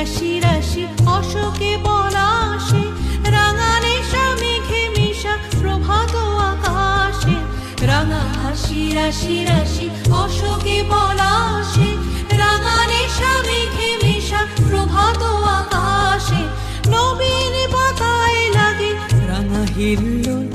রাশি রাশি অশোকে পলাশে, রাঙা নেশা মেঘে মিশা প্রভাত আকাশে। রাঙা হাসি রাশি রাশি অশোকে পলাশে, রাঙা নেশা মেঘে মিশা প্রভাত আকাশে। নবীন পাতায় লাগে রাঙা হিল্লোল,